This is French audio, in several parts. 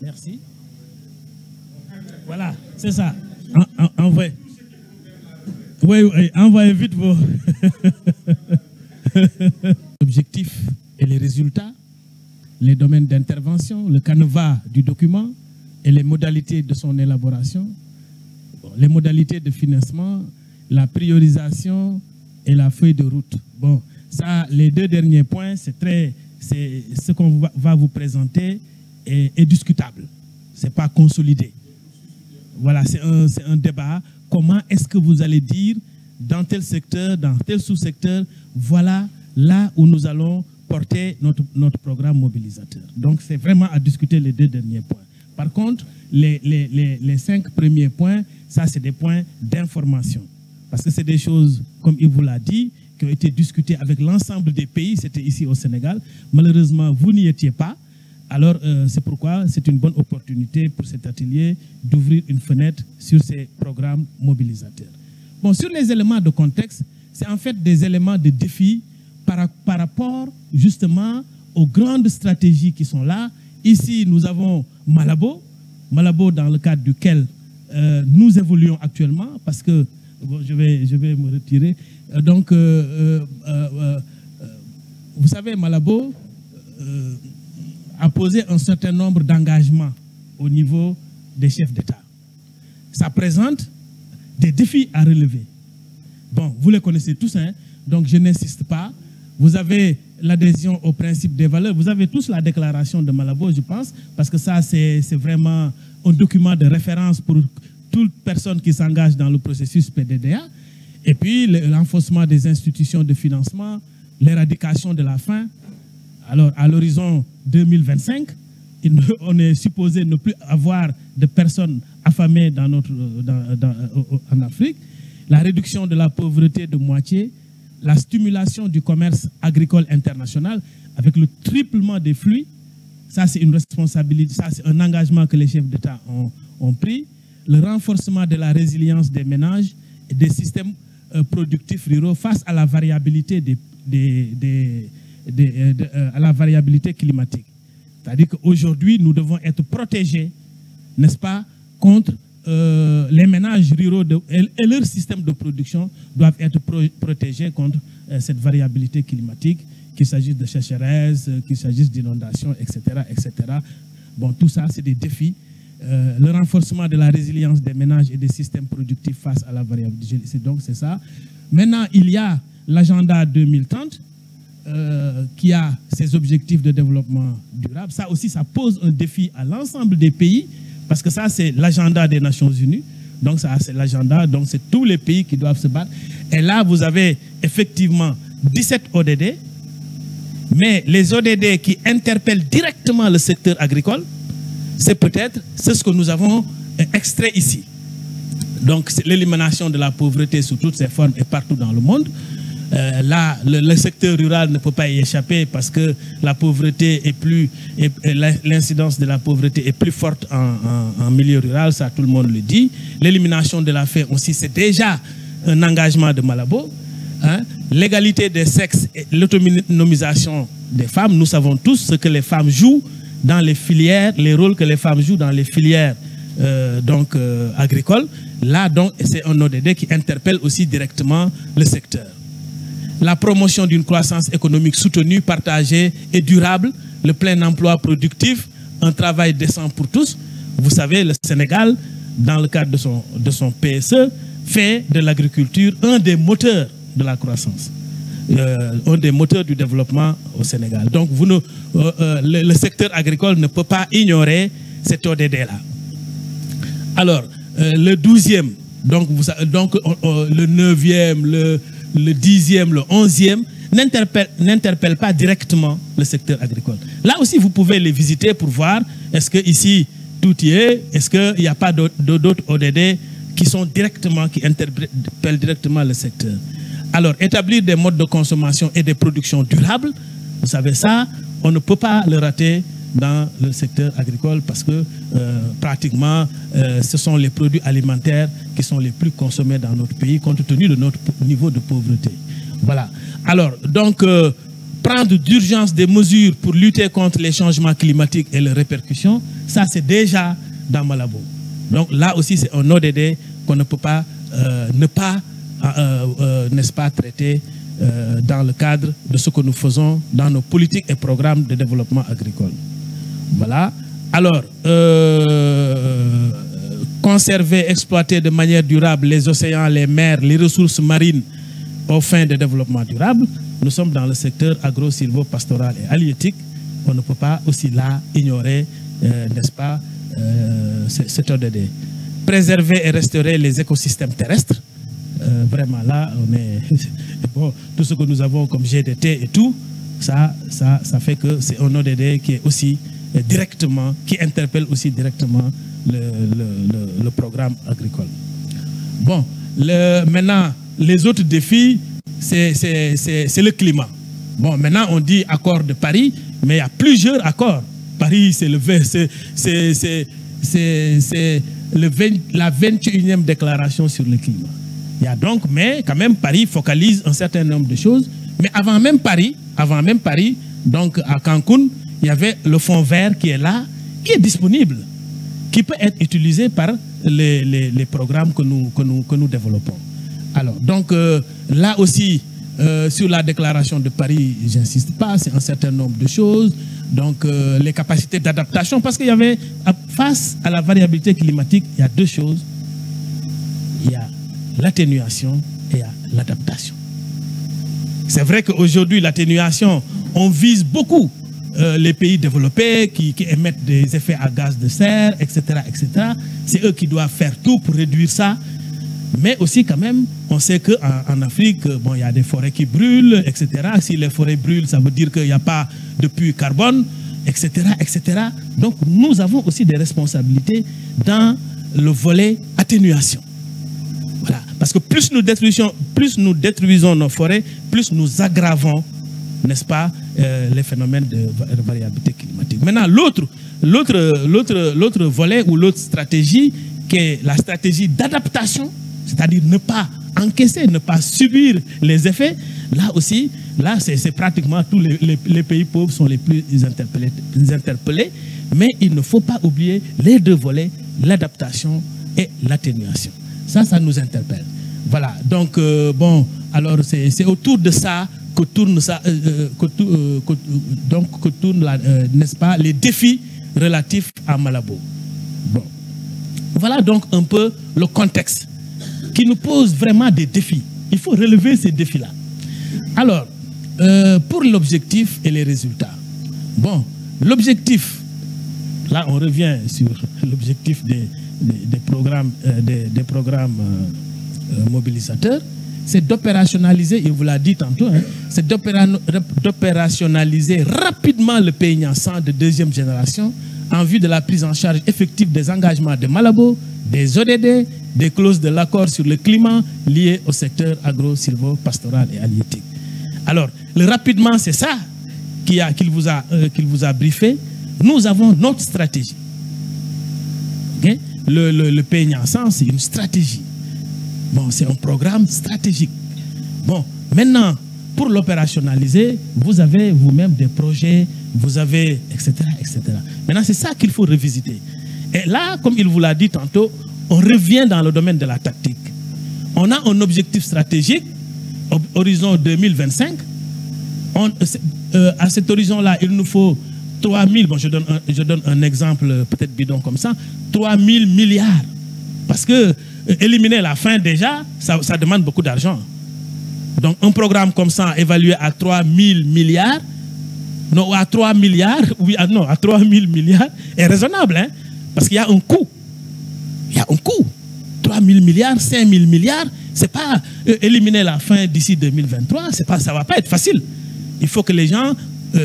Merci. Voilà, c'est ça. Envoyez. Oui, envoyez vite vos objectifs et les résultats, les domaines d'intervention, le canevas du document et les modalités de son élaboration, les modalités de financement, la priorisation et la feuille de route. Bon, ça, les deux derniers points, c'est ce qu'on va vous présenter est discutable. C'est pas consolidé. Voilà, c'est un débat. Comment est-ce que vous allez dire dans tel secteur, dans tel sous-secteur, voilà là où nous allons porter notre programme mobilisateur. Donc, c'est vraiment à discuter les deux derniers points. Par contre, les 5 premiers points, ça, c'est des points d'information. Parce que c'est des choses, comme il vous l'a dit, qui ont été discutées avec l'ensemble des pays. C'était ici au Sénégal. Malheureusement, vous n'y étiez pas. Alors, c'est pourquoi c'est une bonne opportunité pour cet atelier d'ouvrir une fenêtre sur ces programmes mobilisateurs. Bon, sur les éléments de contexte, c'est en fait des éléments de défi par rapport justement aux grandes stratégies qui sont là. Ici, nous avons Malabo, dans le cadre duquel nous évoluons actuellement, parce que, bon, je vais me retirer. Donc, vous savez, Malabo a posé un certain nombre d'engagements au niveau des chefs d'État. Ça présente des défis à relever. Bon, vous les connaissez tous, hein, donc je n'insiste pas. Vous avez l'adhésion au principe des valeurs. Vous avez tous la déclaration de Malabo, je pense, parce que ça, c'est vraiment un document de référence pour toute personne qui s'engage dans le processus PDDA. Et puis, l'enforcement des institutions de financement, l'éradication de la faim. Alors, à l'horizon 2025, on est supposé ne plus avoir de personnes affamées en Afrique, la réduction de la pauvreté de moitié, la stimulation du commerce agricole international avec le triplement des flux. Ça, c'est une responsabilité, ça, c'est un engagement que les chefs d'État ont pris. Le renforcement de la résilience des ménages et des systèmes productifs ruraux face à la variabilité à la variabilité climatique. C'est-à-dire qu'aujourd'hui, nous devons être protégés, n'est-ce pas, contre les ménages ruraux et leur système de production doivent être protégés contre cette variabilité climatique, qu'il s'agisse de sécheresse, qu'il s'agisse d'inondations, etc., etc. Bon, tout ça, c'est des défis. Le renforcement de la résilience des ménages et des systèmes productifs face à la variabilité. Donc, c'est ça. Maintenant, il y a l'agenda 2030, qui a ses objectifs de développement durable. Ça aussi, ça pose un défi à l'ensemble des pays, parce que ça, c'est l'agenda des Nations Unies. Donc, ça, c'est l'agenda, donc c'est tous les pays qui doivent se battre. Et là, vous avez effectivement 17 ODD, mais les ODD qui interpellent directement le secteur agricole, c'est peut-être ce que nous avons extrait ici. Donc, c'est l'élimination de la pauvreté sous toutes ses formes et partout dans le monde. Là, le secteur rural ne peut pas y échapper parce que la pauvreté est plus, l'incidence de la pauvreté est plus forte en milieu rural, ça tout le monde le dit. L'élimination de la faim aussi, c'est déjà un engagement de Malabo. Hein. L'égalité des sexes et l'autonomisation des femmes, nous savons tous ce que les femmes jouent dans les filières, les rôles que les femmes jouent dans les filières agricoles. Là, donc, c'est un ODD qui interpelle aussi directement le secteur. La promotion d'une croissance économique soutenue, partagée et durable, le plein emploi productif, un travail décent pour tous. Vous savez, le Sénégal, dans le cadre de son PSE, fait de l'agriculture un des moteurs de la croissance, un des moteurs du développement au Sénégal. Donc, le secteur agricole ne peut pas ignorer cet ODD-là. Alors, le 12e, donc le 9e, le 10e, le 11e, n'interpellent pas directement le secteur agricole. Là aussi, vous pouvez les visiter pour voir est-ce que ici tout y est, est-ce qu'il n'y a pas d'autres ODD qui interpellent directement le secteur. Alors, établir des modes de consommation et des productions durables, vous savez ça, on ne peut pas le rater dans le secteur agricole parce que pratiquement ce sont les produits alimentaires qui sont les plus consommés dans notre pays compte tenu de notre niveau de pauvreté. Voilà. Alors, donc, prendre d'urgence des mesures pour lutter contre les changements climatiques et leurs répercussions, ça c'est déjà dans Malabo. Donc là aussi c'est un ODD qu'on ne peut pas ne pas, n'est-ce pas, traiter dans le cadre de ce que nous faisons dans nos politiques et programmes de développement agricole. Voilà. Alors, conserver, exploiter de manière durable les océans, les mers, les ressources marines aux fins de développement durable. Nous sommes dans le secteur agro-silvo-pastoral et halieutique. On ne peut pas aussi là ignorer, n'est-ce pas, cet ODD. Préserver et restaurer les écosystèmes terrestres. Vraiment là, on est bon, tout ce que nous avons comme GDT et tout, ça fait que c'est un ODD qui est aussi directement, qui interpelle aussi directement le programme agricole. Bon, maintenant, les autres défis, c'est le climat. Bon, maintenant, on dit accord de Paris, mais il y a plusieurs accords. Paris, c'est la 21e déclaration sur le climat. Il y a donc, mais quand même, Paris focalise un certain nombre de choses. Mais avant même Paris, donc à Cancun, il y avait le fonds vert qui est là, qui est disponible, qui peut être utilisé par les programmes que nous développons. Alors, donc là aussi, sur la déclaration de Paris, j'insiste pas, c'est un certain nombre de choses. Donc, les capacités d'adaptation, parce qu'il y avait, face à la variabilité climatique, il y a deux choses. Il y a l'atténuation et l'adaptation. C'est vrai qu'aujourd'hui, l'atténuation, on vise beaucoup les pays développés qui émettent des effets à gaz de serre, etc., etc. C'est eux qui doivent faire tout pour réduire ça. Mais aussi, quand même, on sait qu'en Afrique, bon, il y a des forêts qui brûlent, etc. Si les forêts brûlent, ça veut dire qu'il n'y a pas de puits carbone, etc., etc. Donc, nous avons aussi des responsabilités dans le volet atténuation. Voilà. Parce que plus nous détruisons nos forêts, plus nous aggravons, n'est-ce pas, les phénomènes de variabilité climatique. Maintenant, l'autre volet ou l'autre stratégie, qui est la stratégie d'adaptation, c'est-à-dire ne pas encaisser, ne pas subir les effets, là aussi, là, c'est pratiquement tous les pays pauvres sont les plus interpellés, mais il ne faut pas oublier les deux volets, l'adaptation et l'atténuation. Ça nous interpelle. Voilà, donc, bon, alors c'est autour de ça que tourne ça, n'est-ce pas, les défis relatifs à Malabo. Bon. Voilà donc un peu le contexte qui nous pose vraiment des défis. Il faut relever ces défis-là. Alors, pour l'objectif et les résultats. Bon, l'objectif, là on revient sur l'objectif des programmes, mobilisateurs, c'est d'opérationnaliser, il vous l'a dit tantôt, hein, c'est d'opérationnaliser rapidement le pays Niassan de deuxième génération en vue de la prise en charge effective des engagements de Malabo, des ODD, des clauses de l'accord sur le climat liées au secteur agro-silvo-pastoral et halieutique. Alors, le rapidement, c'est ça qu'il vous a briefé. Nous avons notre stratégie. Okay? Le pays Niassan, c'est une stratégie. Bon, c'est un programme stratégique. Bon, maintenant, pour l'opérationnaliser, vous avez vous-même des projets, vous avez, etc., etc. Maintenant, c'est ça qu'il faut revisiter. Et là, comme il vous l'a dit tantôt, on revient dans le domaine de la tactique. On a un objectif stratégique, horizon 2025. À cet horizon-là, il nous faut 3000, bon, je donne un exemple peut-être bidon comme ça, 3000 milliards. Parce que éliminer la faim déjà, ça demande beaucoup d'argent. Donc un programme comme ça évalué à 3000 milliards, non, à 3 milliards, oui, non, à 3000 milliards est raisonnable, hein, parce qu'il y a un coût. Il y a un coût. 3000 milliards, 5000 milliards, c'est pas éliminer la faim d'ici 2023, ça va pas être facile. Il faut que les gens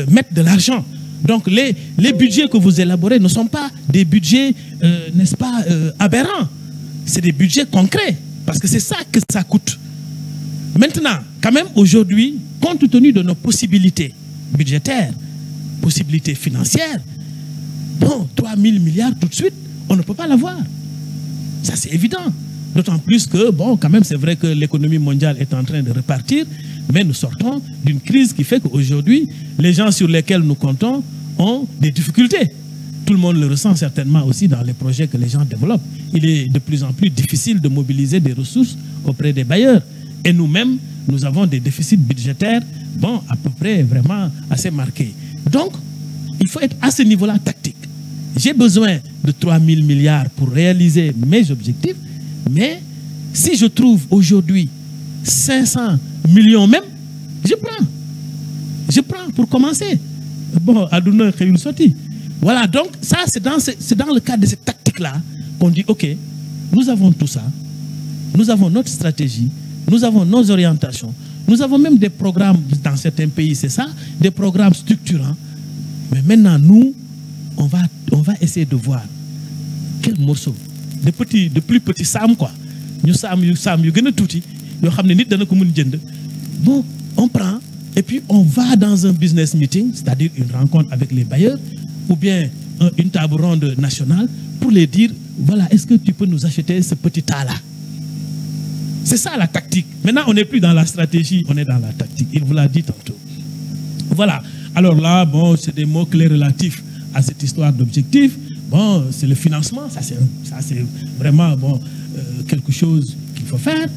mettent de l'argent. Donc les budgets que vous élaborez ne sont pas des budgets, n'est-ce pas, aberrants. C'est des budgets concrets, parce que c'est ça que ça coûte. Maintenant, quand même aujourd'hui, compte tenu de nos possibilités budgétaires, possibilités financières, bon, 3000 milliards tout de suite, on ne peut pas l'avoir. Ça c'est évident. D'autant plus que, bon, quand même, c'est vrai que l'économie mondiale est en train de repartir, mais nous sortons d'une crise qui fait qu'aujourd'hui, les gens sur lesquels nous comptons ont des difficultés. Tout le monde le ressent certainement aussi dans les projets que les gens développent. Il est de plus en plus difficile de mobiliser des ressources auprès des bailleurs. Et nous-mêmes, nous avons des déficits budgétaires, bon, à peu près vraiment assez marqués. Donc, il faut être à ce niveau-là tactique. J'ai besoin de 3 000 milliards pour réaliser mes objectifs, mais si je trouve aujourd'hui 500 millions même, je prends. Je prends pour commencer. Bon, Aduna Khayul Soti. Voilà, donc ça, c'est dans le cadre de cette tactique-là qu'on dit, OK, nous avons tout ça, nous avons notre stratégie, nous avons nos orientations, nous avons même des programmes dans certains pays, c'est ça, des programmes structurants. Mais maintenant, nous, on va essayer de voir quel morceau de plus petits Sam, quoi. Nous Sam, you gonna touti. Bon, on prend et puis on va dans un business meeting, c'est-à-dire une rencontre avec les bailleurs, ou bien une table ronde nationale, pour les dire, voilà, est-ce que tu peux nous acheter ce petit tas-là? C'est ça la tactique. Maintenant, on n'est plus dans la stratégie, on est dans la tactique. Il vous l'a dit tantôt. Voilà. Alors là, bon, c'est des mots-clés relatifs à cette histoire d'objectif. Bon, c'est le financement, ça c'est vraiment bon, quelque chose qu'il faut faire.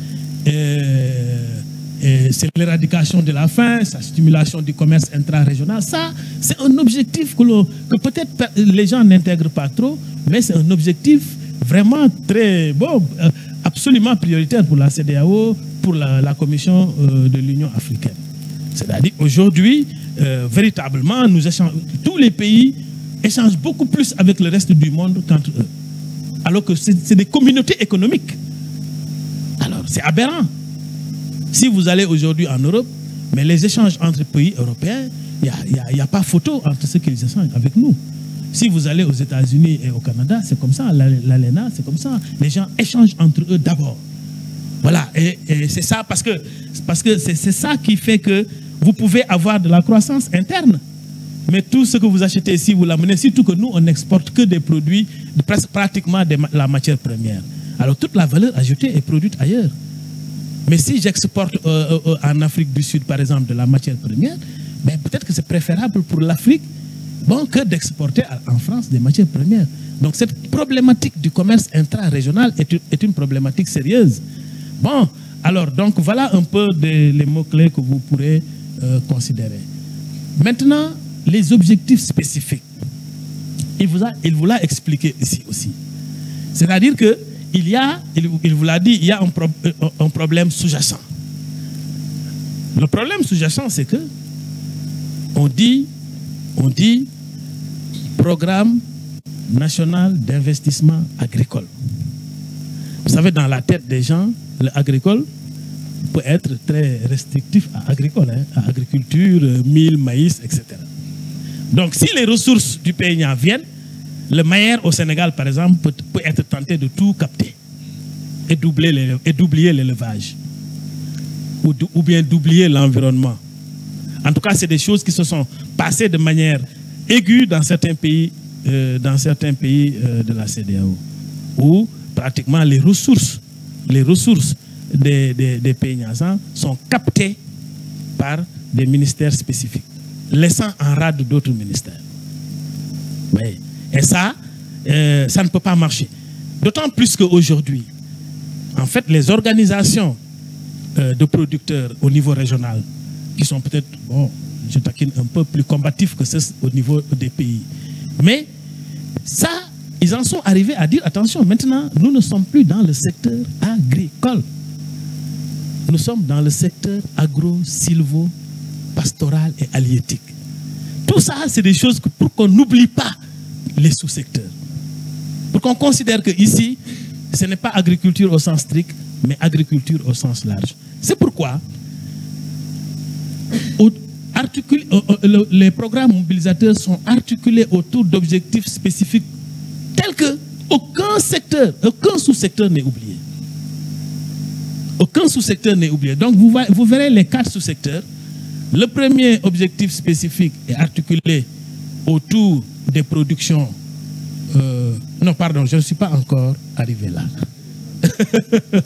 C'est l'éradication de la faim, la stimulation du commerce intra-régional. Ça, c'est un objectif que peut-être les gens n'intègrent pas trop, mais c'est un objectif vraiment très, bon, absolument prioritaire pour la CEDEAO, pour la Commission de l'Union africaine. C'est-à-dire aujourd'hui, véritablement, tous les pays échangent beaucoup plus avec le reste du monde qu'entre eux. Alors que c'est des communautés économiques. Alors, c'est aberrant. Si vous allez aujourd'hui en Europe, mais les échanges entre pays européens, il n'y a pas photo entre ceux qui échangent avec nous. Si vous allez aux États-Unis et au Canada, c'est comme ça, l'ALENA, c'est comme ça. Les gens échangent entre eux d'abord. Voilà, et c'est ça, parce que c'est ça qui fait que vous pouvez avoir de la croissance interne. Mais tout ce que vous achetez ici, vous l'amenez, surtout que nous, on n'exporte que des produits, pratiquement de la matière première. Alors toute la valeur ajoutée est produite ailleurs. Mais si j'exporte en Afrique du Sud, par exemple, de la matière première, ben, peut-être que c'est préférable pour l'Afrique bon, que d'exporter en France des matières premières. Donc cette problématique du commerce intra-régional est une problématique sérieuse. Bon, alors, donc voilà un peu les mots-clés que vous pourrez considérer. Maintenant, les objectifs spécifiques. Il vous l'a expliqué ici aussi. C'est-à-dire que il vous l'a dit, il y a un problème sous-jacent. Le problème sous-jacent, c'est que on dit programme national d'investissement agricole. Vous savez, dans la tête des gens, l'agricole peut être très restrictif à agricole, hein, à agriculture, mil, maïs, etc. Donc, si les ressources du pays en viennent, le Mayer au Sénégal, par exemple, peut être tenté de tout capter et d'oublier l'élevage ou bien d'oublier l'environnement. En tout cas, c'est des choses qui se sont passées de manière aiguë dans certains pays de la CEDEAO, où pratiquement les ressources des pays naissants sont captées par des ministères spécifiques, laissant en rade d'autres ministères. Oui. Et ça ne peut pas marcher. D'autant plus qu'aujourd'hui, en fait, les organisations de producteurs au niveau régional, qui sont peut-être, bon, je taquine, un peu plus combatifs que ceux au niveau des pays. Mais ça, ils en sont arrivés à dire, attention, maintenant, nous ne sommes plus dans le secteur agricole. Nous sommes dans le secteur agro-silvo-pastoral et halieutique. Tout ça, c'est des choses pour qu'on n'oublie pas les sous-secteurs. Pour qu'on considère qu'ici, ce n'est pas agriculture au sens strict, mais agriculture au sens large. C'est pourquoi les programmes mobilisateurs sont articulés autour d'objectifs spécifiques tels que aucun sous-secteur n'est oublié. Aucun sous-secteur n'est oublié. Donc vous verrez les 4 sous-secteurs. Le premier objectif spécifique est articulé autour des productions. Non, pardon, je ne suis pas encore arrivé là.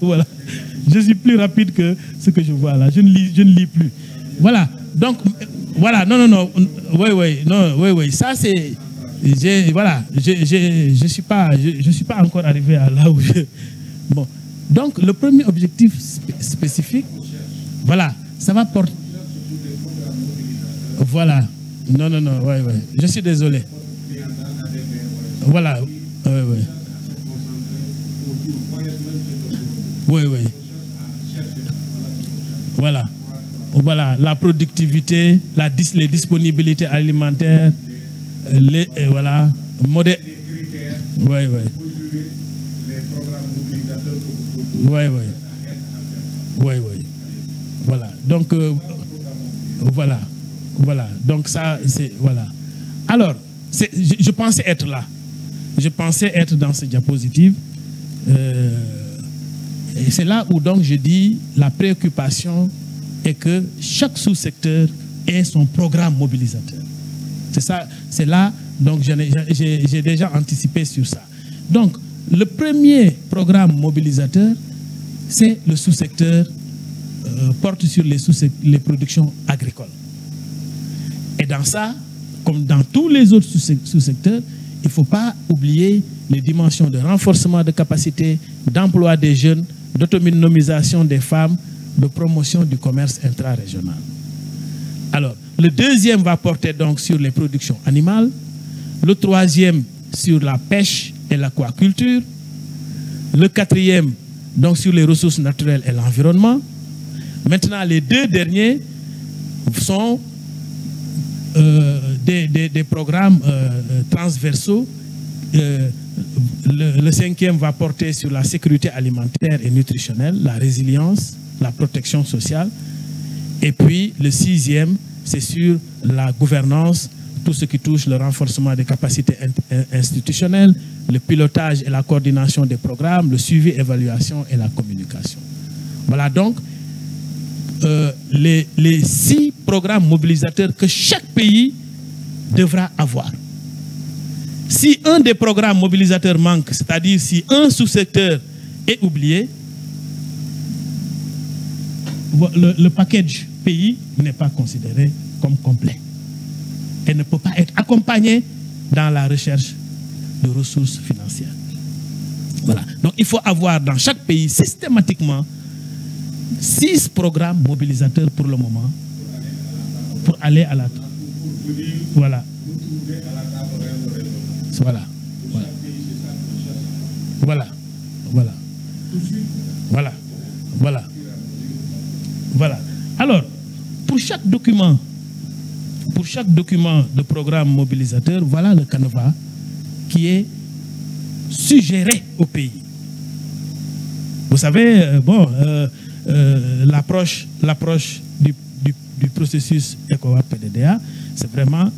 Voilà. Je suis plus rapide que ce que je vois là. Je ne lis plus. Voilà. Donc, voilà. Non. Oui. Ça, c'est... Voilà. Je suis pas encore arrivé à là où je... Bon. Donc, le premier objectif spécifique, voilà, ça va porter... Voilà. Non. Oui. Je suis désolé. Voilà. Oui. Voilà. La productivité, les disponibilités alimentaires, voilà. Oui. Voilà. Donc, voilà. Donc, ça, c'est... Voilà. Alors, je pensais être là. Je pensais être dans ces diapositives. Et c'est là où, donc, je dis, la préoccupation est que chaque sous-secteur ait son programme mobilisateur. C'est ça, c'est là, donc, j'ai déjà anticipé sur ça. Donc, le premier programme mobilisateur, c'est le sous-secteur, porte sur les productions agricoles. Et dans ça, comme dans tous les autres sous-secteurs, il ne faut pas oublier les dimensions de renforcement de capacité, d'emploi des jeunes, d'autonomisation des femmes, de promotion du commerce intra-régional. Alors, le deuxième va porter donc sur les productions animales, le troisième sur la pêche et l'aquaculture, le quatrième donc sur les ressources naturelles et l'environnement. Maintenant, les deux derniers sont des programmes transversaux. Le cinquième va porter sur la sécurité alimentaire et nutritionnelle, la résilience, la protection sociale. Et puis le sixième, c'est sur la gouvernance, tout ce qui touche le renforcement des capacités institutionnelles, le pilotage et la coordination des programmes, le suivi, évaluation et la communication. Voilà donc les 6 programmes mobilisateurs que chaque pays devra avoir. Si un des programmes mobilisateurs manque, c'est-à-dire si un sous-secteur est oublié, le package pays n'est pas considéré comme complet et ne peut pas être accompagné dans la recherche de ressources financières. Voilà. Donc il faut avoir dans chaque pays systématiquement 6 programmes mobilisateurs pour le moment pour aller à la... Voilà. Voilà. Alors, pour chaque document de programme mobilisateur, voilà le canevas qui est suggéré au pays. Vous savez, l'approche du processus ECOWAS-PDDA, c'est vraiment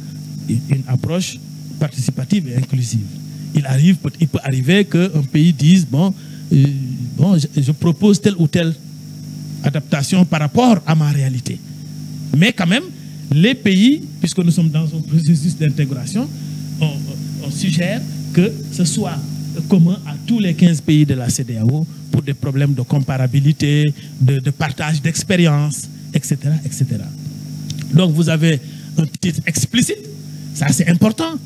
une approche participative et inclusive. Il peut arriver qu'un pays dise, je propose telle ou telle adaptation par rapport à ma réalité. Mais quand même, les pays, puisque nous sommes dans un processus d'intégration, on suggère que ce soit commun à tous les 15 pays de la CEDEAO pour des problèmes de comparabilité, de partage d'expérience, etc., etc. Donc vous avez un titre explicite, ça c'est important,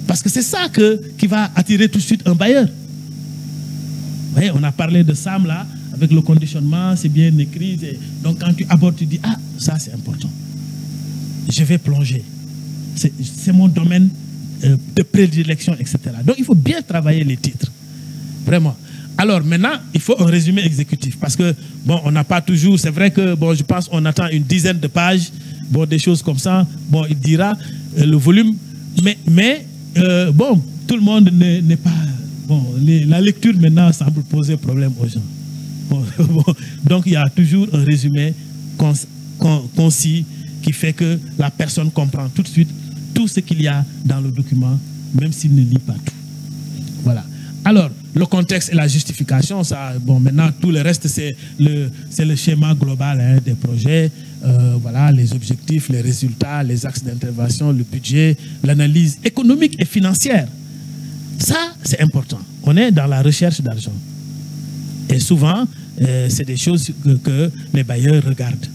parce que c'est ça qui va attirer tout de suite un bailleur. Vous voyez, on a parlé de SAM là, avec le conditionnement, c'est bien écrit. Donc quand tu abordes, tu dis, ah, ça c'est important. Je vais plonger. C'est mon domaine de prédilection, etc. Donc il faut bien travailler les titres. Vraiment. Alors maintenant, il faut un résumé exécutif. Parce que, bon, on n'a pas toujours... C'est vrai que, bon, je pense qu'on attend une dizaine de pages, bon, des choses comme ça. Bon, il dira le volume. Mais bon, tout le monde n'est pas... Bon, la lecture maintenant semble poser problème aux gens. Bon, donc il y a toujours un résumé concis qui fait que la personne comprend tout de suite tout ce qu'il y a dans le document, même s'il ne lit pas tout. Voilà. Alors, le contexte et la justification, ça, bon, maintenant, tout le reste, c'est le schéma global des projets, voilà, les objectifs, les résultats, les axes d'intervention, le budget, l'analyse économique et financière. Ça, c'est important. On est dans la recherche d'argent. Et souvent, c'est des choses que les bailleurs regardent.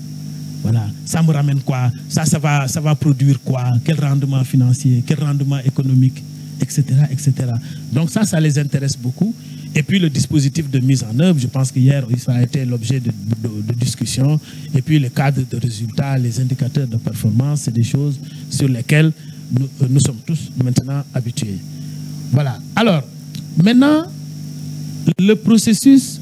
Voilà, ça me ramène quoi? Ça va produire quoi? Quel rendement financier? Quel rendement économique? Etc., etc. Donc ça les intéresse beaucoup. Et puis le dispositif de mise en œuvre, je pense qu'hier, ça a été l'objet de discussion. Et puis le cadre de résultats, les indicateurs de performance, c'est des choses sur lesquelles nous sommes tous maintenant habitués. Voilà. Alors, maintenant, le processus...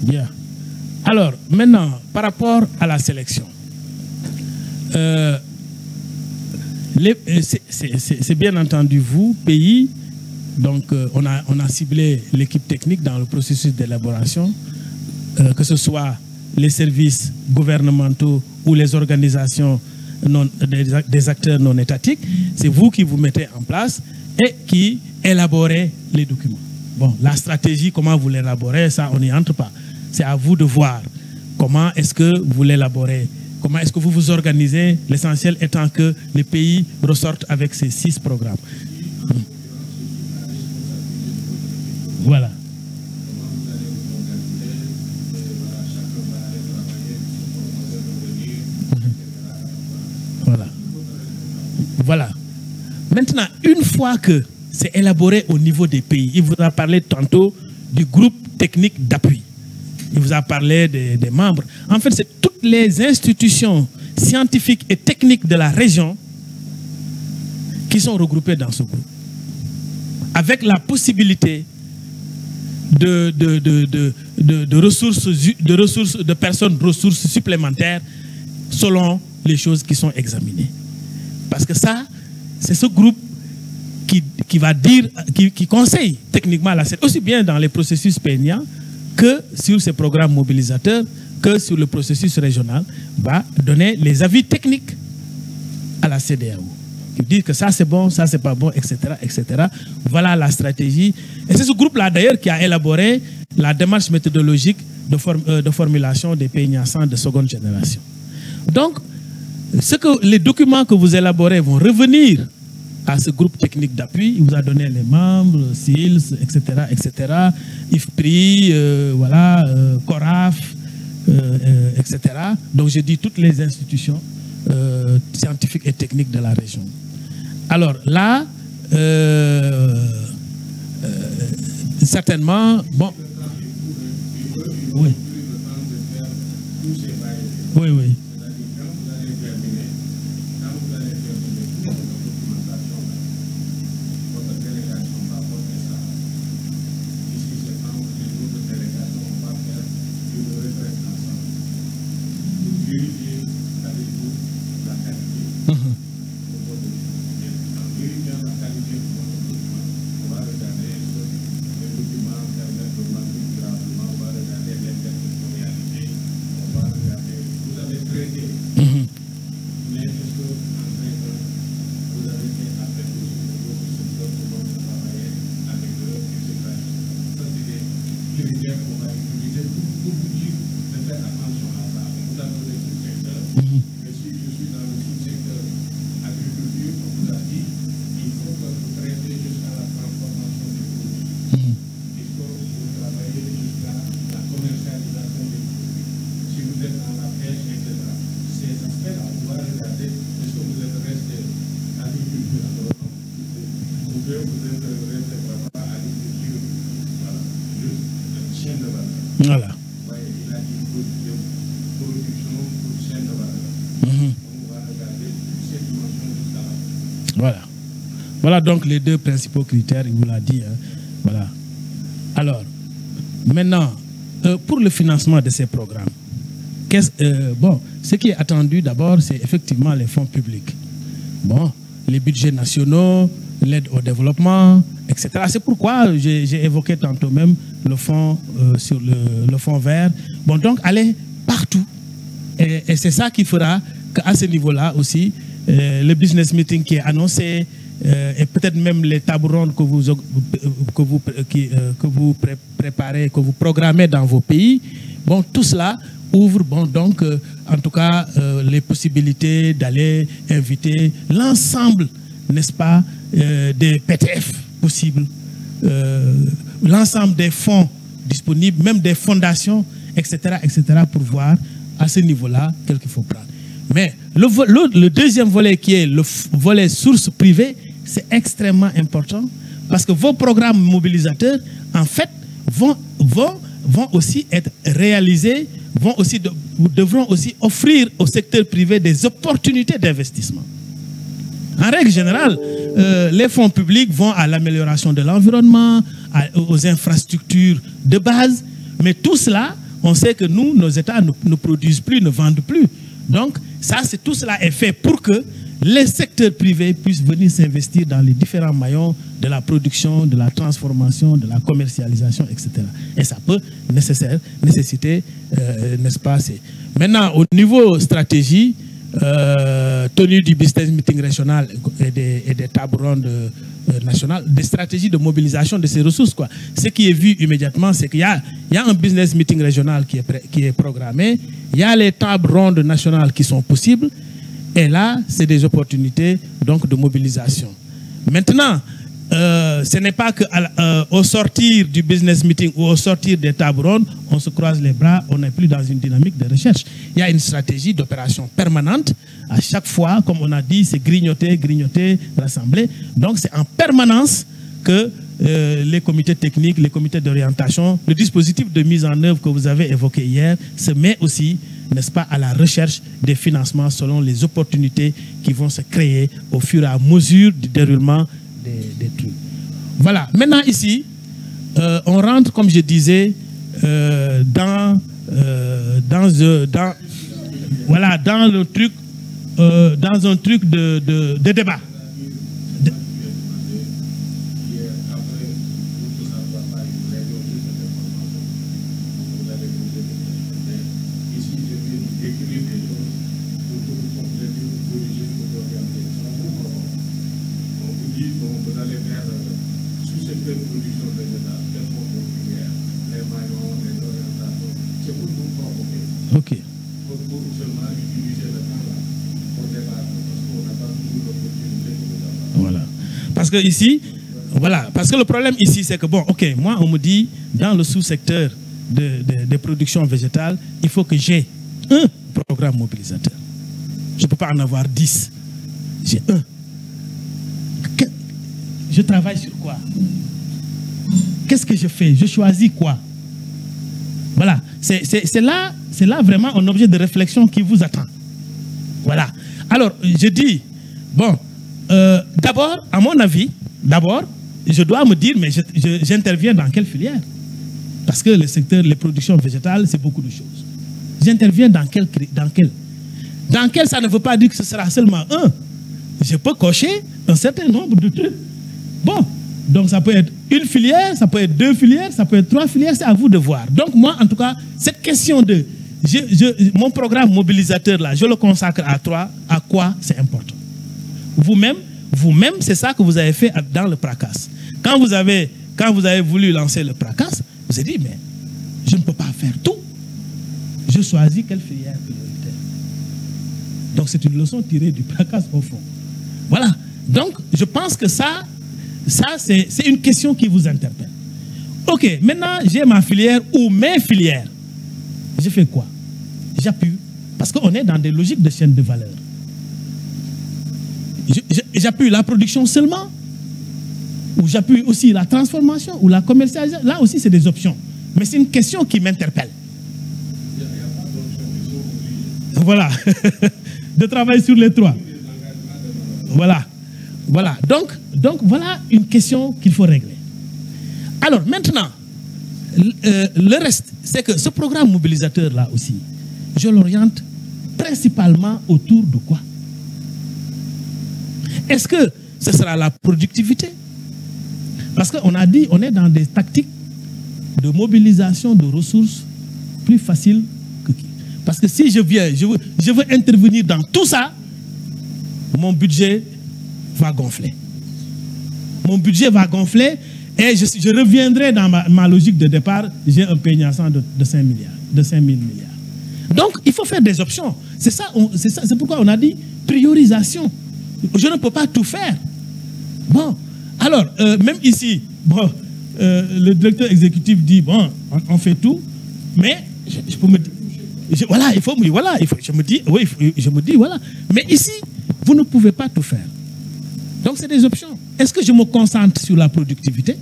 Bien. Alors, maintenant, par rapport à la sélection, c'est bien entendu vous, pays, donc on a ciblé l'équipe technique dans le processus d'élaboration, que ce soit les services gouvernementaux ou les organisations des acteurs non étatiques, c'est vous qui vous mettez en place et qui élaborez les documents. Bon, la stratégie, comment vous l'élaborez, ça, on n'y entre pas. C'est à vous de voir comment est-ce que vous l'élaborez, comment est-ce que vous vous organisez, l'essentiel étant que les pays ressortent avec ces 6 programmes. Voilà. Voilà. Voilà. Maintenant, une fois que c'est élaboré au niveau des pays, il vous a parlé tantôt du groupe technique d'appui. Il vous a parlé des membres. En fait, c'est toutes les institutions scientifiques et techniques de la région qui sont regroupées dans ce groupe. Avec la possibilité de personnes ressources supplémentaires selon les choses qui sont examinées. Parce que ça, c'est ce groupe qui va dire, qui conseille techniquement la CEDEAO, aussi bien dans les processus PNIA que sur ces programmes mobilisateurs, que sur le processus régional, va donner les avis techniques à la CEDEAO. Qui dit que ça c'est bon, ça c'est pas bon, etc., etc. Voilà la stratégie. Et c'est ce groupe-là d'ailleurs qui a élaboré la démarche méthodologique de formulation des PNIA 100 de seconde génération. Donc, les documents que vous élaborez vont revenir à ce groupe technique d'appui. Il vous a donné les membres, SILS, etc., etc., IFPRI, voilà, CORAF, etc. Donc, je dis toutes les institutions scientifiques et techniques de la région. Alors là, certainement, bon, oui, oui, oui. critères pour l'agriculture pour vous dire de faire attention à ça. On vous a donné tout le secteur. Mais si je suis dans le sous-secteur agriculture, on vous a dit il faut que vous traitez jusqu'à la transformation des produits. Il faut que vous travaillez jusqu'à la commercialisation des produits. Si vous êtes dans la pêche, etc., ces aspects-là, on va regarder est-ce que vous êtes resté agriculture agronome ou bien vous êtes resté vraiment à l'agriculture, voilà, juste chaîne de valeur. Voilà. Vous voyez, il a dit production pour chaîne de valeur. On va regarder cette dimension jusqu'à là. Voilà. Voilà donc les deux principaux critères, il vous l'a dit. Hein. Voilà. Alors, maintenant, pour le financement de ces programmes, bon, ce qui est attendu d'abord, c'est effectivement les fonds publics. Bon, les budgets nationaux, l'aide au développement, etc. C'est pourquoi j'ai évoqué tantôt même le fonds sur le fonds vert. Bon, donc, allez partout. Et c'est ça qui fera qu'à ce niveau-là aussi, le business meeting qui est annoncé, et peut-être même les tables rondes que vous préparez, que vous programmez dans vos pays, bon, tout cela ouvre, bon, donc, en tout cas, les possibilités d'aller inviter l'ensemble, n'est-ce pas, des PTF possibles, l'ensemble des fonds disponibles, même des fondations, etc., pour voir à ce niveau-là quel qu'il faut prendre. Mais le deuxième volet qui est le volet source privée, c'est extrêmement important parce que vos programmes mobilisateurs, en fait, vont aussi être réalisés, devront aussi offrir au secteur privé des opportunités d'investissement. En règle générale, les fonds publics vont à l'amélioration de l'environnement, aux infrastructures de base, mais tout cela, on sait que nos États ne produisent plus, ne vendent plus. Donc, tout cela est fait pour que les secteurs privés puissent venir s'investir dans les différents maillons de la production, de la transformation, de la commercialisation, etc. Et ça peut nécessiter, n'est-ce pas? Maintenant, au niveau stratégie, tenue du business meeting régional et des tables rondes nationales, des stratégies de mobilisation de ces ressources, quoi. Ce qui est vu immédiatement, c'est qu'il y a un business meeting régional qui est programmé, il y a les tables rondes nationales qui sont possibles, et là, c'est des opportunités donc, de mobilisation. Maintenant, ce n'est pas qu'au sortir du business meeting ou au sortir des tables rondes, on se croise les bras, on n'est plus dans une dynamique de recherche. Il y a une stratégie d'opération permanente. À chaque fois, comme on a dit, c'est grignoter, grignoter, rassembler. Donc, c'est en permanence que les comités techniques, les comités d'orientation, le dispositif de mise en œuvre que vous avez évoqué hier se met aussi, n'est-ce pas, à la recherche des financements selon les opportunités qui vont se créer au fur et à mesure du déroulement des trucs. Voilà. Maintenant, ici, on rentre, comme je disais, dans le truc, dans un truc de débat. Ok. Voilà. Parce que ici, voilà, parce que le problème ici, c'est que bon, ok, moi on me dit dans le sous-secteur de production végétale, il faut que j'ai un programme mobilisateur. Je ne peux pas en avoir 10. J'ai un. Je travaille sur quoi? Qu'est-ce que je fais? Je choisis quoi? Voilà. C'est là vraiment un objet de réflexion qui vous attend. Voilà. Alors, je dis, bon, d'abord, à mon avis, je dois me dire, mais j'interviens dans quelle filière? Parce que le secteur, les productions végétales, c'est beaucoup de choses. J'interviens dans quel, ça ne veut pas dire que ce sera seulement un. Je peux cocher un certain nombre de trucs. Bon, donc ça peut être une filière, ça peut être 2 filières, ça peut être 3 filières, c'est à vous de voir. Donc moi, en tout cas, cette question de mon programme mobilisateur là, je le consacre à quoi c'est important. Vous-même, c'est ça que vous avez fait dans le PRACAS. Quand vous avez voulu lancer le PRACAS, vous avez dit, mais Je ne peux pas faire tout. Je choisis quelle filière prioritaire. Donc c'est une leçon tirée du PRACAS au fond. Voilà. Donc je pense que ça c'est une question qui vous interpelle. Ok, maintenant j'ai ma filière ou mes filières. Je fais quoi? J'appuie. Parce qu'on est dans des logiques de chaîne de valeur. J'appuie la production seulement, ou j'appuie aussi la transformation ou la commercialisation. Là aussi, c'est des options. Mais c'est une question qui m'interpelle. Il n'y a pas d'option. Voilà. De travailler sur les trois. Voilà. Voilà. Donc, voilà une question qu'il faut régler. Alors, maintenant, le reste, c'est que ce programme mobilisateur-là aussi, je l'oriente principalement autour de quoi? Est-ce que ce sera la productivité? Parce qu'on a dit, on est dans des tactiques de mobilisation de ressources plus faciles que qui. Parce que si je viens, je veux intervenir dans tout ça, mon budget va gonfler. Mon budget va gonfler et je reviendrai dans ma logique de départ, j'ai un peignasant de 5 milliards, de 5 000 milliards. Donc, il faut faire des options. C'est ça, c'est pourquoi on a dit priorisation. Je ne peux pas tout faire. Bon, alors, même ici, bon, le directeur exécutif dit, bon, on fait tout, mais je peux me dire, voilà, il faut, je me dis, oui, je me dis, voilà. Mais ici, vous ne pouvez pas tout faire. Donc, c'est des options. Est-ce que je me concentre sur la productivité?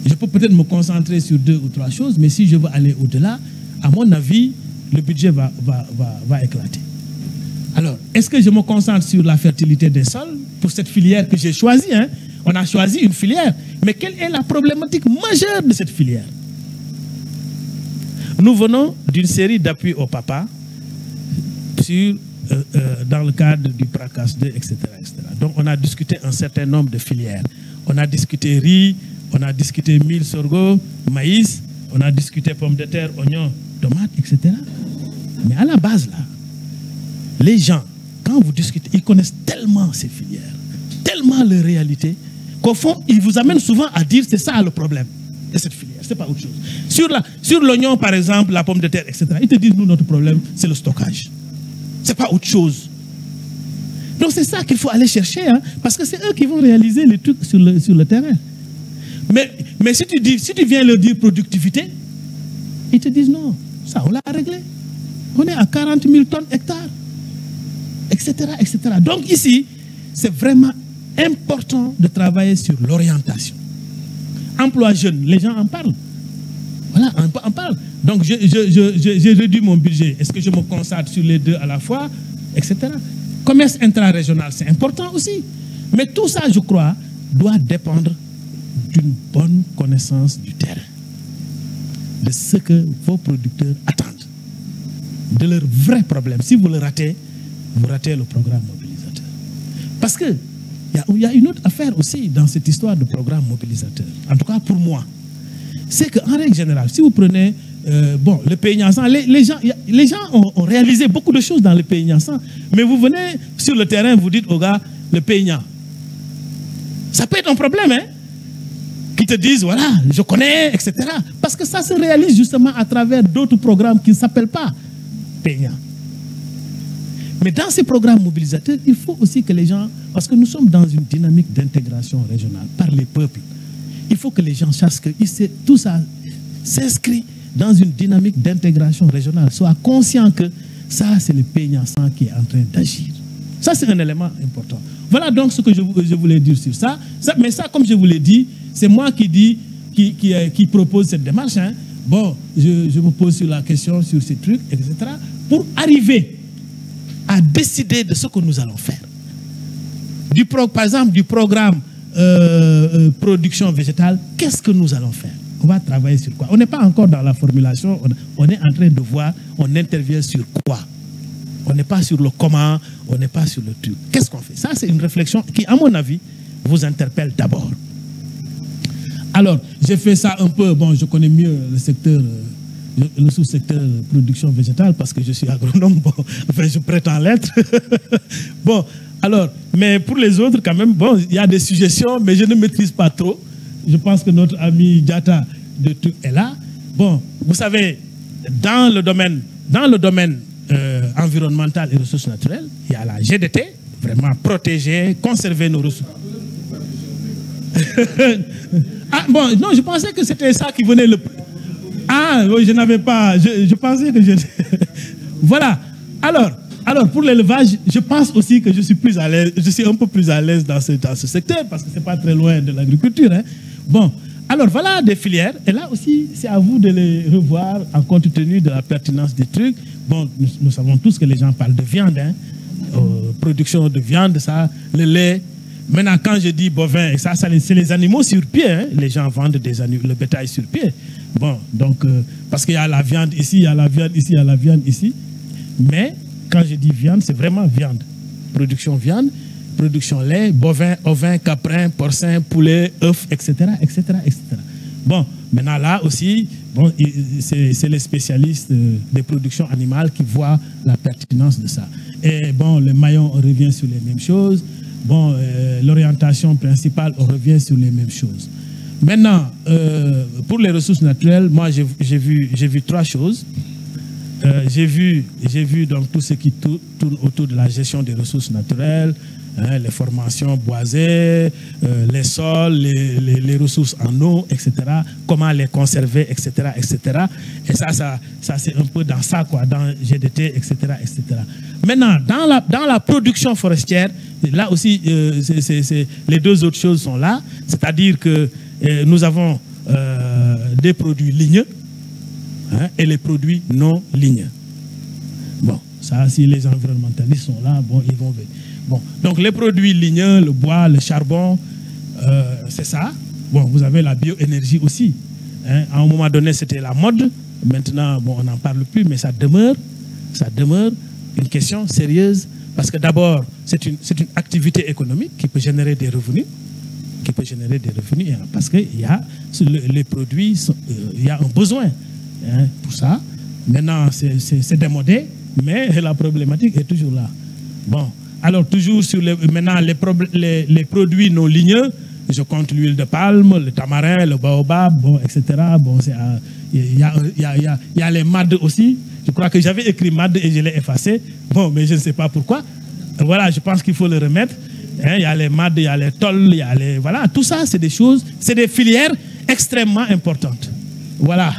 Je peux peut-être me concentrer sur 2 ou 3 choses, mais si je veux aller au-delà, à mon avis, le budget va éclater. Alors, est-ce que je me concentre sur la fertilité des sols pour cette filière que j'ai choisie, hein? On a choisi une filière. Mais quelle est la problématique majeure de cette filière? Nous venons d'une série d'appuis au papa dans le cadre du PRACAS 2, etc., etc. Donc, on a discuté un certain nombre de filières. On a discuté riz, on a discuté mil, sorgho, maïs, on a discuté pommes de terre, oignons, tomates, etc. Mais à la base, là, les gens, quand vous discutez, ils connaissent tellement ces filières, tellement leur réalité, qu'au fond, ils vous amènent souvent à dire c'est ça le problème de cette filière, c'est pas autre chose. Sur l'oignon, par exemple, la pomme de terre, etc., ils te disent, nous, notre problème, c'est le stockage. C'est pas autre chose. Donc c'est ça qu'il faut aller chercher, hein, parce que c'est eux qui vont réaliser les trucs sur le terrain. Mais si tu viens leur dire productivité, ils te disent non, ça on l'a réglé. On est à 40 000 tonnes hectares, etc., etc. Donc ici, c'est vraiment important de travailler sur l'orientation. Emploi jeune, les gens en parlent. Voilà, on parle. Donc j'ai réduit mon budget. Est-ce que je me concentre sur les 2 à la fois, etc. Commerce intra-régional, c'est important aussi. Mais tout ça, je crois, doit dépendre d'une bonne connaissance du terrain, de ce que vos producteurs attendent, de leurs vrais problèmes. Si vous le ratez, vous ratez le programme mobilisateur. Parce qu'il y a une autre affaire aussi dans cette histoire de programme mobilisateur, en tout cas pour moi, c'est qu'en règle générale, si vous prenez le pays Niassan, les gens ont réalisé beaucoup de choses dans le pays Niassan, mais vous venez sur le terrain, vous dites aux gars, le pays Niassan, ça peut être un problème, hein? Qui te disent, voilà, je connais, etc. Parce que ça se réalise justement à travers d'autres programmes qui ne s'appellent pas PENIA. Mais dans ces programmes mobilisateurs, il faut aussi que les gens, parce que nous sommes dans une dynamique d'intégration régionale par les peuples, il faut que les gens sachent que tout ça s'inscrit dans une dynamique d'intégration régionale, soient conscients que ça, c'est le pays Niassan qui est en train d'agir. Ça, c'est un élément important. Voilà donc ce que je voulais dire sur ça. Mais ça, comme je vous l'ai dit, c'est moi qui propose cette démarche. Hein. Bon, je me pose sur la question, sur ces trucs, etc. Pour arriver à décider de ce que nous allons faire. Par exemple, du programme production végétale, qu'est-ce que nous allons faire? On va travailler sur quoi? On n'est pas encore dans la formulation, on est en train de voir, on intervient sur quoi? On n'est pas sur le comment, on n'est pas sur le truc. Qu'est-ce qu'on fait? Ça, c'est une réflexion qui, à mon avis, vous interpelle d'abord. Alors, j'ai fait ça un peu, bon, je connais mieux le secteur, le sous-secteur production végétale parce que je suis agronome, bon, enfin, je prétends l'être. Bon, alors, mais pour les autres, quand même, bon, il y a des suggestions, mais je ne maîtrise pas trop. Je pense que notre ami Diatta de trucs est là. Bon, vous savez, dans le domaine environnemental et ressources naturelles, il y a la GDT, vraiment protéger, conserver nos ressources. Ah bon, non, je pensais que c'était ça qui venait le... Ah oui, je n'avais pas... Je pensais que je... Voilà. Alors, pour l'élevage, je pense aussi que je suis plus à l'aise, je suis un peu plus à l'aise dans ce secteur, parce que ce n'est pas très loin de l'agriculture. Hein. Bon, alors voilà des filières, et là aussi, c'est à vous de les revoir en compte tenu de la pertinence des trucs. Bon, nous savons tous que les gens parlent de viande, hein. Production de viande, ça, le lait. Maintenant, quand je dis bovin, et ça c'est les animaux sur pied, hein. Les gens vendent le bétail sur pied. Bon, donc, parce qu'il y a la viande ici, il y a la viande ici, il y a la viande ici. Mais, quand je dis viande, c'est vraiment viande. Production viande, production lait, bovin, ovin, caprin, porcin, poulet, œufs, etc., etc., etc. Bon, maintenant là aussi, bon, c'est les spécialistes des productions animales qui voient la pertinence de ça. Et bon, le maillon, on revient sur les mêmes choses. Bon, l'orientation principale, on revient sur les mêmes choses. Maintenant, pour les ressources naturelles, moi, j'ai vu trois choses. J'ai vu donc tout ce qui tourne autour de la gestion des ressources naturelles, hein, les formations boisées, les sols, les ressources en eau, etc. Comment les conserver, etc., etc. Et ça c'est un peu dans ça, quoi, dans GDT, etc., etc. Maintenant, dans la production forestière, là aussi, les deux autres choses sont là. C'est-à-dire que nous avons des produits ligneux, hein, et les produits non ligneux. Bon, ça, si les environnementalistes sont là, bon, ils vont venir. Bon, donc les produits ligneux, le bois, le charbon, c'est ça. Bon, vous avez la bioénergie aussi. Hein. À un moment donné, c'était la mode. Maintenant, bon, on n'en parle plus, mais ça demeure une question sérieuse. Parce que d'abord, c'est une activité économique qui peut générer des revenus. Parce qu'il y a les produits, il y a un besoin. Hein, pour ça. Maintenant, c'est démodé, mais la problématique est toujours là. Bon, alors toujours sur maintenant les produits non ligneux, je compte l'huile de palme, le tamarin, le baobab, bon, etc. Bon, il y a les MAD aussi. Je crois que j'avais écrit MAD et je l'ai effacé. Bon, mais je ne sais pas pourquoi. Voilà, je pense qu'il faut le remettre. Hein, il y a les MAD, il y a les tolls, il y a les... Voilà, tout ça, c'est des choses, c'est des filières extrêmement importantes. Voilà.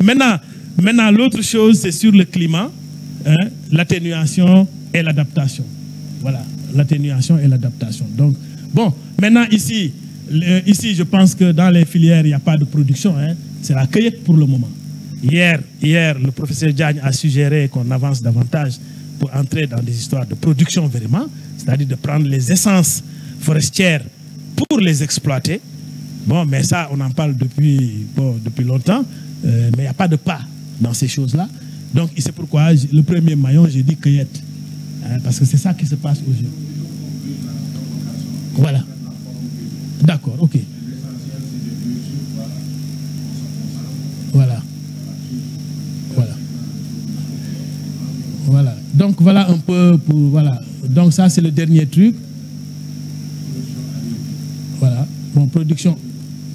Maintenant l'autre chose, c'est sur le climat, hein, l'atténuation et l'adaptation. Voilà, l'atténuation et l'adaptation. Donc, bon, maintenant ici, je pense que dans les filières, il n'y a pas de production. Hein, c'est la cueillette pour le moment. Hier, le professeur Diagne a suggéré qu'on avance davantage pour entrer dans des histoires de production vraiment, c'est-à-dire de prendre les essences forestières pour les exploiter. Bon, mais ça, on en parle depuis longtemps, mais il n'y a pas de pas dans ces choses-là. Donc, c'est pourquoi le premier maillon, j'ai dit cueillette. Hein, parce que c'est ça qui se passe aujourd'hui. Voilà. D'accord, ok. Voilà. Voilà. Voilà. Donc, voilà un peu pour... Voilà. Donc, ça, c'est le dernier truc. Voilà. Bon, production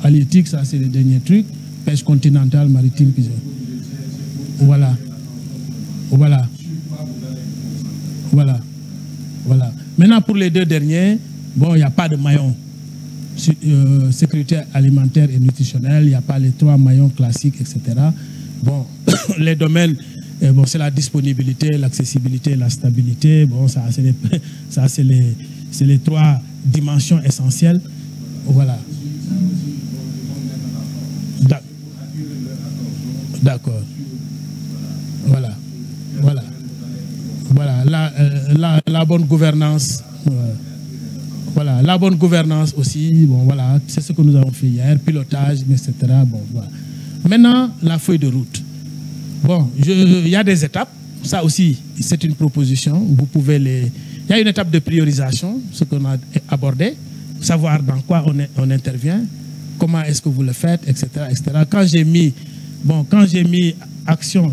halieutique, ça c'est le dernier truc. Pêche continentale, maritime, puis... Voilà. Voilà. Voilà. Voilà. Maintenant, pour les deux derniers, bon, il n'y a pas de maillon. Sécurité alimentaire et nutritionnelle, il n'y a pas les trois maillons classiques, etc. Bon, les domaines, bon, c'est la disponibilité, l'accessibilité, la stabilité. Bon, ça c'est les trois dimensions essentielles. Voilà. D'accord. Voilà. Voilà. Voilà. La bonne gouvernance. Voilà. La bonne gouvernance aussi. Bon, voilà. C'est ce que nous avons fait hier. Pilotage, etc. Bon, voilà. Maintenant, la feuille de route. Bon, il y a des étapes. Ça aussi, c'est une proposition. Vous pouvez les... Il y a une étape de priorisation, ce qu'on a abordé. Savoir dans quoi on intervient, comment est-ce que vous le faites, etc. etc. Quand j'ai mis action,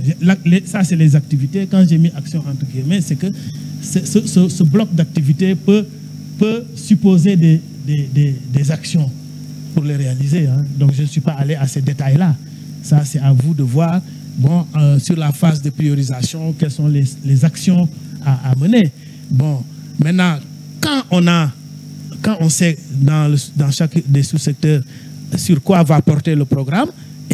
ça c'est les activités, quand j'ai mis action entre guillemets, c'est que ce bloc d'activités peut supposer des actions. pour les réaliser. Hein. Donc, je ne suis pas allé à ces détails-là. Ça, c'est à vous de voir, bon, sur la phase de priorisation, quelles sont les actions à mener. Bon, maintenant, quand on sait dans chaque des sous-secteurs sur quoi va porter le programme,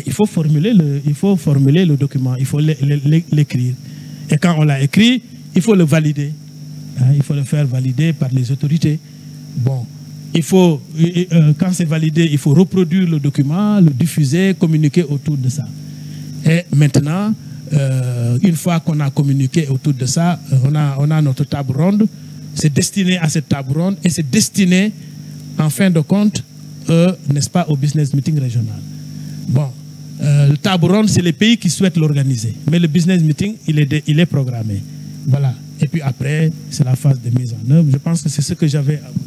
il faut formuler le document, il faut l'écrire. Et quand on l'a écrit, il faut le valider. Hein, il faut le faire valider par les autorités. Bon, quand c'est validé, il faut reproduire le document, le diffuser, communiquer autour de ça. Et maintenant, une fois qu'on a communiqué autour de ça, on a notre table ronde. C'est destiné à cette table ronde et c'est destiné, en fin de compte, n'est-ce pas, au business meeting régional. Bon, le table ronde, c'est les pays qui souhaitent l'organiser. Mais le business meeting, il est programmé. Voilà. Et puis après, c'est la phase de mise en œuvre. Je pense que c'est ce que j'avais à vous.